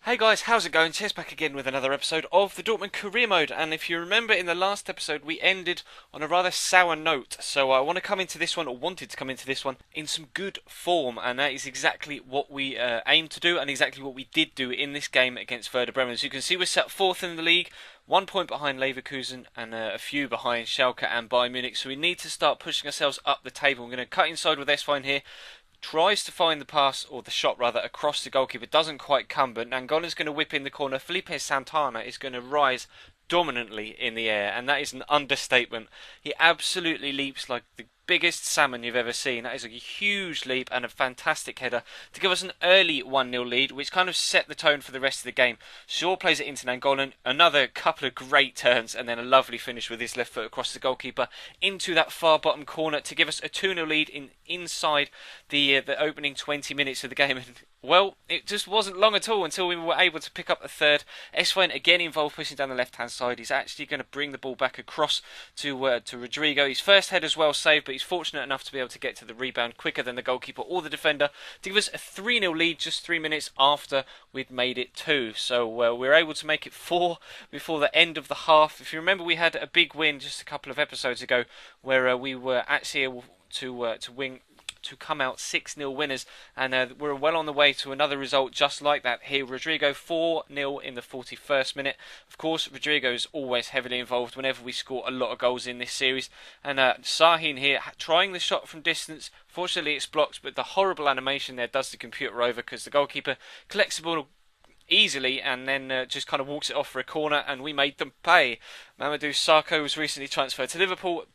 Hey guys, how's it going? Chess back again with another episode of the Dortmund Career Mode. And if you remember in the last episode, we ended on a rather sour note. So I want to come into this one, or wanted to come into this one, in some good form. And that is exactly what we aim to do, and exactly what we did do in this game against Werder Bremen. As you can see, we're set fourth in the league, 1 point behind Leverkusen, and a few behind Schalke and Bayern Munich. So we need to start pushing ourselves up the table. We're going to cut inside with S-Fine here. Tries to find the pass, or the shot rather, across the goalkeeper. Doesn't quite come, but Nangola's going to whip in the corner. Felipe Santana is going to rise dominantly in the air, and that is an understatement. He absolutely leaps like the biggest salmon you've ever seen. That is a huge leap and a fantastic header to give us an early 1-0 lead, which kind of set the tone for the rest of the game. Shaw plays it into Nangolan, another couple of great turns, and then a lovely finish with his left foot across the goalkeeper into that far bottom corner to give us a 2-0 lead inside the opening 20 minutes of the game. And well, it just wasn't long at all until we were able to pick up a third. Esfine again involved pushing down the left-hand side. He's actually going to bring the ball back across to Rodrigo. His first header's well saved, but he's fortunate enough to be able to get to the rebound quicker than the goalkeeper or the defender to give us a 3-0 lead just 3 minutes after we'd made it 2. So we were able to make it 4 before the end of the half. If you remember, we had a big win just a couple of episodes ago where we were actually able to come out 6-0 winners, and we're well on the way to another result just like that here. Rodrigo 4-0 in the 41st minute. Of course, Rodrigo is always heavily involved whenever we score a lot of goals in this series, and Sahin here trying the shot from distance. Fortunately it's blocked, but the horrible animation there does the computer over, because the goalkeeper collects the ball easily and then just kind of walks it off for a corner, and we made them pay. Mamadou Sakho was recently transferred to Liverpool,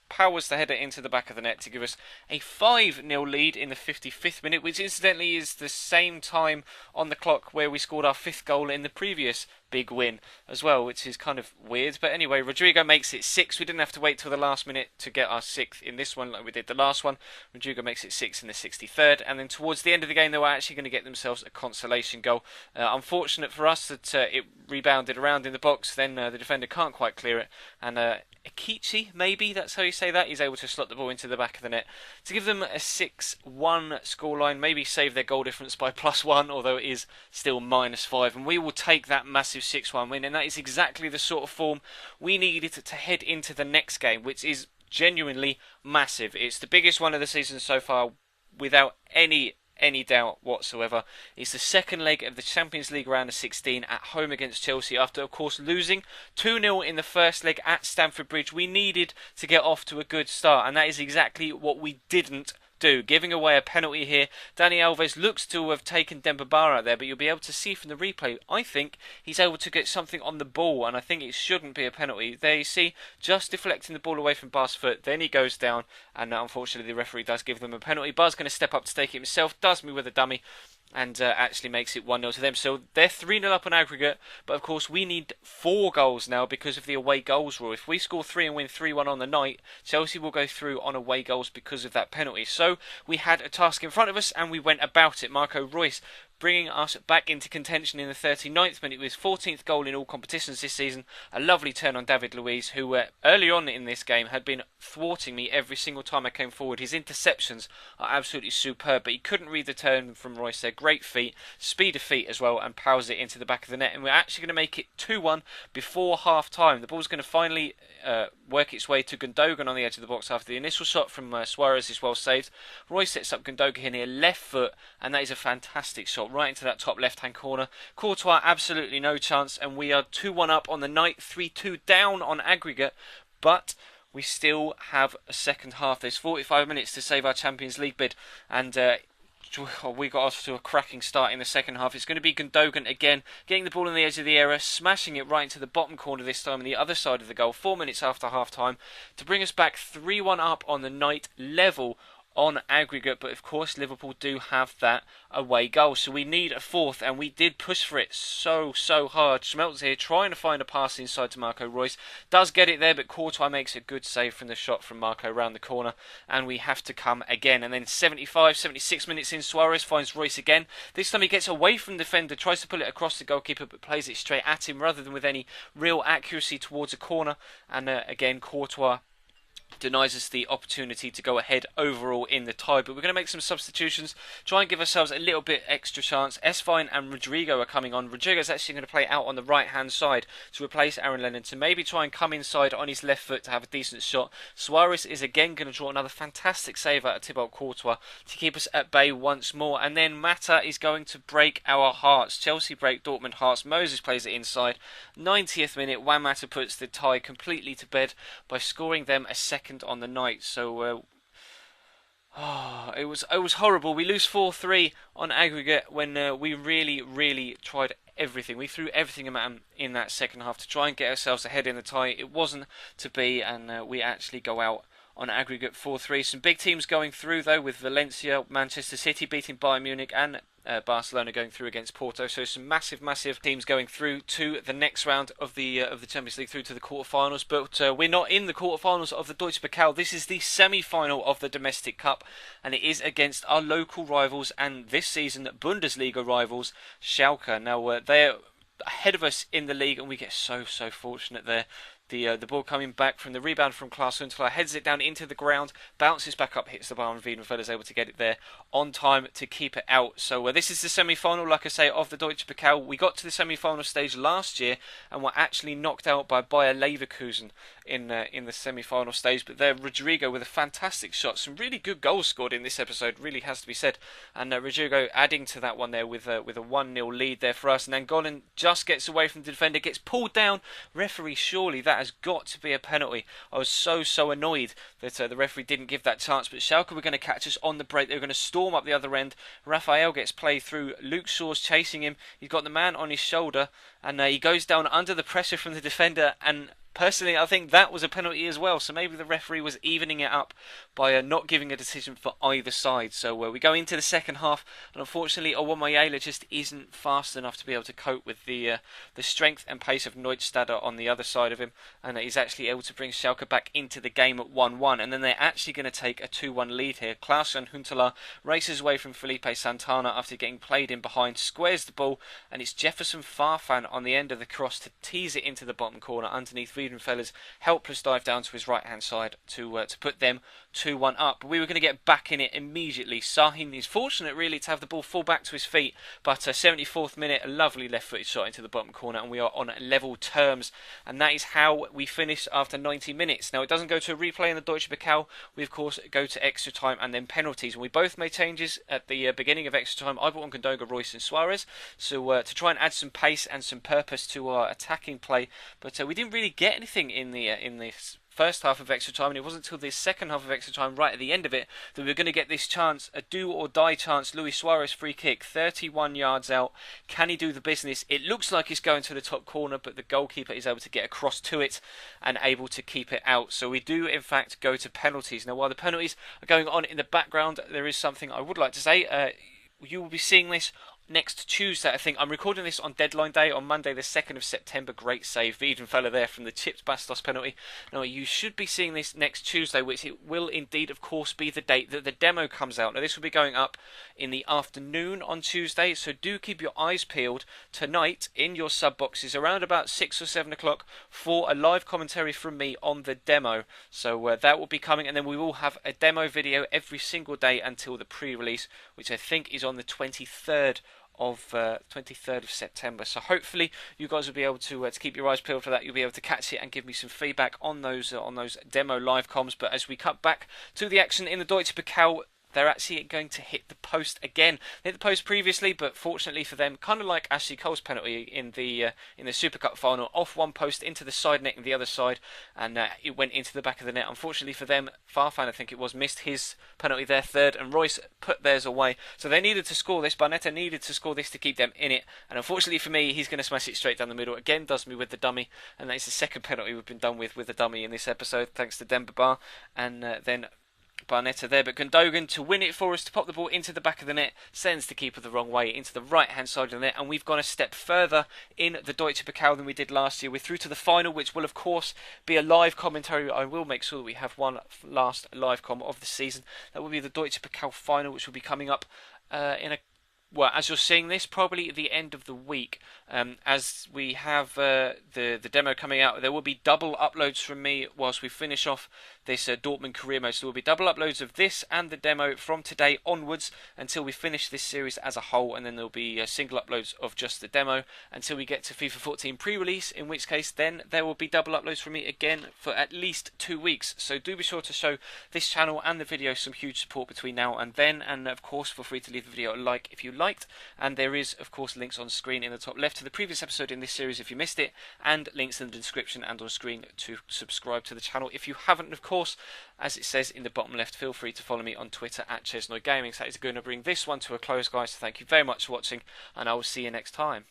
powers the header into the back of the net to give us a 5-0 lead in the 55th minute, which incidentally is the same time on the clock where we scored our 5th goal in the previous big win as well, which is kind of weird. But anyway, Rodrigo makes it 6. We didn't have to wait till the last minute to get our 6th in this one like we did the last one. Rodrigo makes it 6 in the 63rd, and then towards the end of the game they were actually going to get themselves a consolation goal. Unfortunate for us that it rebounded around in the box, then the defender can't quite clear it, and Akichi, maybe that's how you say that, he's able to slot the ball into the back of the net to give them a 6-1 scoreline, maybe save their goal difference by +1, although it is still -5, and we will take that massive 6-1 win, and that is exactly the sort of form we needed to head into the next game, which is genuinely massive. It's the biggest one of the season so far, without any doubt whatsoever. It's the second leg of the Champions League round of 16 at home against Chelsea, after of course losing 2-0 in the first leg at Stamford Bridge. We needed to get off to a good start, and that is exactly what we didn't do, giving away a penalty here. Dani Alves looks to have taken Demba Ba out there, but you'll be able to see from the replay, I think he's able to get something on the ball, and I think it shouldn't be a penalty. There you see, just deflecting the ball away from Bar's foot, then he goes down, and unfortunately the referee does give them a penalty. Bar's going to step up to take it himself, does me with a dummy, and actually makes it 1-0 to them. So they're 3-0 up on aggregate, but of course we need 4 goals now because of the away goals rule. If we score 3 and win 3-1 on the night, Chelsea will go through on away goals because of that penalty. So we had a task in front of us, and we went about it. Marco Reus bringing us back into contention in the 39th minute with his 14th goal in all competitions this season. A lovely turn on David Luiz, who early on in this game had been thwarting me every single time I came forward. His interceptions are absolutely superb, but he couldn't read the turn from Reus there. Great feet, speed of feet as well, and powers it into the back of the net. And we're actually going to make it 2-1 before half time. The ball's going to finally work its way to Gundogan on the edge of the box after the initial shot from Suarez is well saved. Reus sets up Gundogan here near left foot, and that is a fantastic shot right into that top left-hand corner. Courtois absolutely no chance, and we are 2-1 up on the night, 3-2 down on aggregate, but we still have a second half. There's 45 minutes to save our Champions League bid, and we got off to a cracking start in the second half. It's going to be Gundogan again, getting the ball on the edge of the area, smashing it right into the bottom corner this time on the other side of the goal, 4 minutes after half-time, to bring us back 3-1 up on the night, level on aggregate. But of course Liverpool do have that away goal, so we need a 4th, and we did push for it so hard. Schmelz here trying to find a pass inside to Marco Reus, does get it there, but Courtois makes a good save from the shot from Marco round the corner, and we have to come again. And then 76 minutes in, Suarez finds Reus again. This time he gets away from the defender, tries to pull it across the goalkeeper, but plays it straight at him rather than with any real accuracy towards a corner. And again Courtois denies us the opportunity to go ahead overall in the tie. But we're going to make some substitutions, try and give ourselves a little bit extra chance. Esvine and Rodrigo are coming on. Rodrigo's actually going to play out on the right hand side to replace Aaron Lennon, to maybe try and come inside on his left foot to have a decent shot. Suarez is again going to draw another fantastic save out of Thibaut Courtois to keep us at bay once more. And then Mata is going to break our hearts. Chelsea break Dortmund hearts. Moses plays it inside. 90th minute, Juan Mata puts the tie completely to bed by scoring them a second on the night. So it was horrible. We lose 4-3 on aggregate when we really tried everything. We threw everything at them in that second half to try and get ourselves ahead in the tie. It wasn't to be, and we actually go out on aggregate 4-3. Some big teams going through though, with Valencia, Manchester City beating Bayern Munich, and Barcelona going through against Porto. So some massive teams going through to the next round of the Champions League, through to the quarterfinals. But we're not in the quarterfinals of the Deutsche Pokal. This is the semi-final of the domestic cup, and it is against our local rivals and this season Bundesliga rivals, Schalke. Now they're ahead of us in the league, and we get so fortunate there. The ball coming back from the rebound from Klaas Huntelaar, heads it down into the ground, bounces back up, hits the bar, and Wiedenfeld is able to get it there on time to keep it out. So this is the semi-final, like I say, of the Deutsche Pokal. We got to the semi-final stage last year and were actually knocked out by Bayer Leverkusen in the semi-final stage. But there, Rodrigo with a fantastic shot, some really good goals scored in this episode, really has to be said. And Rodrigo adding to that one there with a 1-0 lead there for us. And then Golan just gets away from the defender, gets pulled down. Referee, surely that has got to be a penalty. I was so annoyed that the referee didn't give that chance. But Schalke were going to catch us on the break. They were going to storm up the other end. Raphael gets played through. Luke Shaw's chasing him. He's got the man on his shoulder, and he goes down under the pressure from the defender. And personally, I think that was a penalty as well. So maybe the referee was evening it up by not giving a decision for either side. So we go into the second half, and unfortunately, Owomayela just isn't fast enough to be able to cope with the strength and pace of Neustadter on the other side of him, and he's actually able to bring Schalke back into the game at 1-1. And then they're actually going to take a 2-1 lead here. Klaas Huntelaar races away from Felipe Santana after getting played in behind, squares the ball, and it's Jefferson Farfan on the end of the cross to tease it into the bottom corner underneath Wiedenfeller's helpless dive down to his right hand side to put them 2-1 up. But we were going to get back in it immediately. Sahin is fortunate really to have the ball fall back to his feet, but 74th minute, a lovely left footed shot into the bottom corner, and we are on level terms. And that is how we finish after 90 minutes. Now it doesn't go to a replay in the Deutsche Pokal. We of course go to extra time and then penalties, and we both made changes at the beginning of extra time. I brought on Kondoga, Royce and Suarez, so to try and add some pace and some purpose to our attacking play. But we didn't really get anything in the first half of extra time, and it wasn't until the second half of extra time, right at the end of it, that we were going to get this chance, a do or die chance. Luis Suarez free kick, 31 yards out. Can he do the business? It looks like he's going to the top corner, but the goalkeeper is able to get across to it and able to keep it out. So we do in fact go to penalties. Now while the penalties are going on in the background, there is something I would like to say. You will be seeing this next Tuesday, I think. I'm recording this on deadline day, on Monday the 2nd of September. Great save, Wiedenfeller there from the chipped Bastos penalty. Now you should be seeing this next Tuesday, which it will indeed of course be the date that the demo comes out. Now this will be going up in the afternoon on Tuesday, so do keep your eyes peeled tonight in your sub boxes around about 6 or 7 o'clock for a live commentary from me on the demo. So that will be coming, and then we will have a demo video every single day until the pre-release, which I think is on the 23rd of September. So hopefully you guys will be able to keep your eyes peeled for that. You'll be able to catch it and give me some feedback on those demo live comms. But as we cut back to the action in the Deutsche Pokal, they're actually going to hit the post again. They hit the post previously, but fortunately for them, kind of like Ashley Cole's penalty in the Super Cup final, off one post into the side net and the other side, and it went into the back of the net. Unfortunately for them, Farfan, I think it was, missed his penalty there third, and Royce put theirs away. So they needed to score this. Barnetta needed to score this to keep them in it, and unfortunately for me, he's going to smash it straight down the middle. Again, does me with the dummy, and that is the second penalty we've been done with the dummy in this episode, thanks to Demba Ba, and then Barnetta there. But Gundogan to win it for us, to pop the ball into the back of the net, sends the keeper the wrong way into the right hand side of the net, and we've gone a step further in the Deutsche Pokal than we did last year. We're through to the final, which will of course be a live commentary. I will make sure that we have one last live com of the season. That will be the Deutsche Pokal final, which will be coming up in well, as you're seeing this, probably at the end of the week, as we have the demo coming out. There will be double uploads from me whilst we finish off this Dortmund career mode. So there will be double uploads of this and the demo from today onwards until we finish this series as a whole, and then there will be single uploads of just the demo until we get to FIFA 14 pre-release, in which case then there will be double uploads from me again for at least 2 weeks. So do be sure to show this channel and the video some huge support between now and then, and of course feel free to leave the video a like if you liked, and there is of course links on screen in the top left to the previous episode in this series if you missed it, and links in the description and on screen to subscribe to the channel if you haven't. Of course, as it says in the bottom left, feel free to follow me on Twitter at Chesnoy Gaming. So that is going to bring this one to a close, guys. So thank you very much for watching, and I will see you next time.